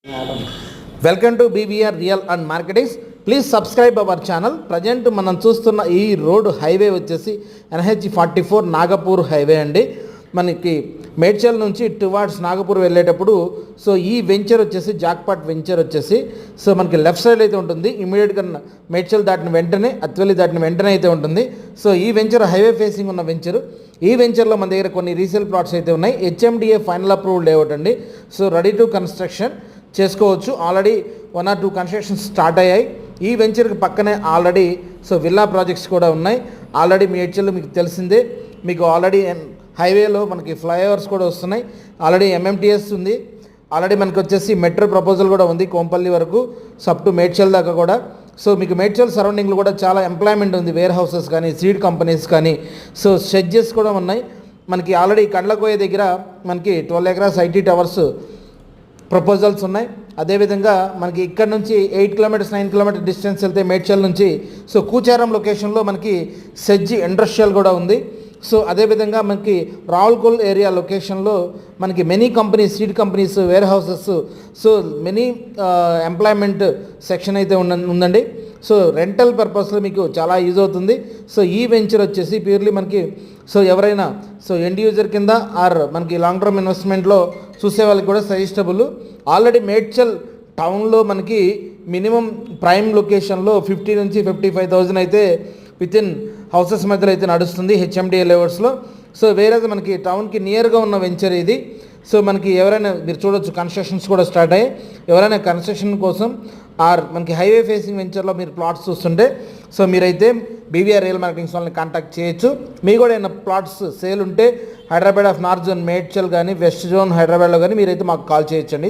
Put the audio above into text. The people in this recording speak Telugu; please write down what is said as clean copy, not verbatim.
Welcome to BBR real and marketings. Please subscribe our channel. Present మనం చూస్తున్న ఈ రోడ్ హైవే వచ్చేసి NH-44 నాగపూర్ హైవే అండి. మనకి మేడ్చల్ నుంచి టువార్డ్స్ నాగపూర్ వెళ్ళేటప్పుడు సో ఈ వెంచర్ వచ్చేసి జాక్పాట్ వెంచర్ వచ్చేసి సో మనకి లెఫ్ట్ సైడ్ అయితే ఉంటుంది. ఇమీడియట్గా మేడ్చల్ దాటిన వెంటనే అత్వెల్లి దాటిన వెంటనే అయితే ఉంటుంది. సో ఈ వెంచర్ హైవే ఫేసింగ్ ఉన్న వెంచర్. ఈ వెంచర్లో మన దగ్గర కొన్ని రీసేల్ ప్లాట్స్ అయితే ఉన్నాయి. HMDA ఫైనల్ అప్రూవ్డ్ లేఅవుట్ అండి. సో రెడీ టు కన్స్ట్రక్షన్ చేసుకోవచ్చు. ఆల్రెడీ 1 or 2 కన్స్ట్రక్షన్స్ స్టార్ట్ అయ్యాయి. ఈ వెంచర్కి పక్కనే ఆల్రెడీ సో విల్లా ప్రాజెక్ట్స్ కూడా ఉన్నాయి. ఆల్రెడీ మేడ్చల్ మీకు తెలిసిందే. మీకు ఆల్రెడీ హైవేలో మనకి ఫ్లైఓవర్స్ కూడా వస్తున్నాయి. ఆల్రెడీ MMTS ఉంది. ఆల్రెడీ మనకి వచ్చేసి మెట్రో ప్రపోజల్ కూడా ఉంది కోంపల్లి వరకు, సో అప్ టు మేడ్చల్ దాకా కూడా. సో మీకు మేడ్చల్ సరౌండింగ్లో కూడా చాలా ఎంప్లాయ్మెంట్ ఉంది. వేర్ హౌసెస్ కానీ, సీడ్ కంపెనీస్ కానీ, సో షెడ్జెస్ కూడా ఉన్నాయి. మనకి ఆల్రెడీ కండ్లకోయ దగ్గర మనకి 12 acres IT టవర్స్ ప్రపోజల్స్ ఉన్నాయి. అదేవిధంగా మనకి ఇక్కడ నుంచి 8 kilometers 9 kilometers డిస్టెన్స్ వెళ్తే మేడ్చల్ నుంచి సో కూచారం లొకేషన్లో మనకి సెజ్జి ఇండస్ట్రియల్ కూడా ఉంది. సో అదేవిధంగా మనకి రావుల్కోల్ ఏరియా లొకేషన్లో మనకి many companies, seed companies, warehouses, so many employment section అయితే ఉందండి. సో రెంటల్ పర్పస్లో మీకు చాలా యూజ్ అవుతుంది. సో ఈ వెంచర్ వచ్చేసి ప్యూర్లీ మనకి సో ఎవరైనా సో ఎండ్ యూజర్ కింద ఆర్ మనకి లాంగ్ టర్మ్ ఇన్వెస్ట్మెంట్లో చూసే వాళ్ళకి కూడా సజెస్టబుల్. ఆల్రెడీ మేడ్చల్ టౌన్లో మనకి మినిమం ప్రైమ్ లొకేషన్లో 50 నుంచి 55,000 అయితే వితిన్ హౌసెస్ మధ్యలో అయితే నడుస్తుంది HMDA లేఅవుట్స్లో. సో వేరే మనకి టౌన్కి నియర్గా ఉన్న వెంచర్ ఇది. సో మనకి ఎవరైనా మీరు చూడొచ్చు కన్స్ట్రక్షన్స్ కూడా స్టార్ట్ అయ్యాయి. ఎవరైనా కన్స్ట్రక్షన్ కోసం ఆర్ మనకి హైవే ఫేసింగ్ వెంచర్లో మీరు ప్లాట్స్ చూస్తుంటే సో మీరైతే బీవీఆర్ రియల్ మార్కెటింగ్స్ వాళ్ళని కాంటాక్ట్ చేయొచ్చు. మీకు కూడా ఏమైనా ప్లాట్స్ సేల్ ఉంటే Hyderabad of north zone Medchal కానీ, వెస్ట్ జోన్ హైదరాబాద్లో కానీ మీరైతే మాకు కాల్ చేయొచ్చండి.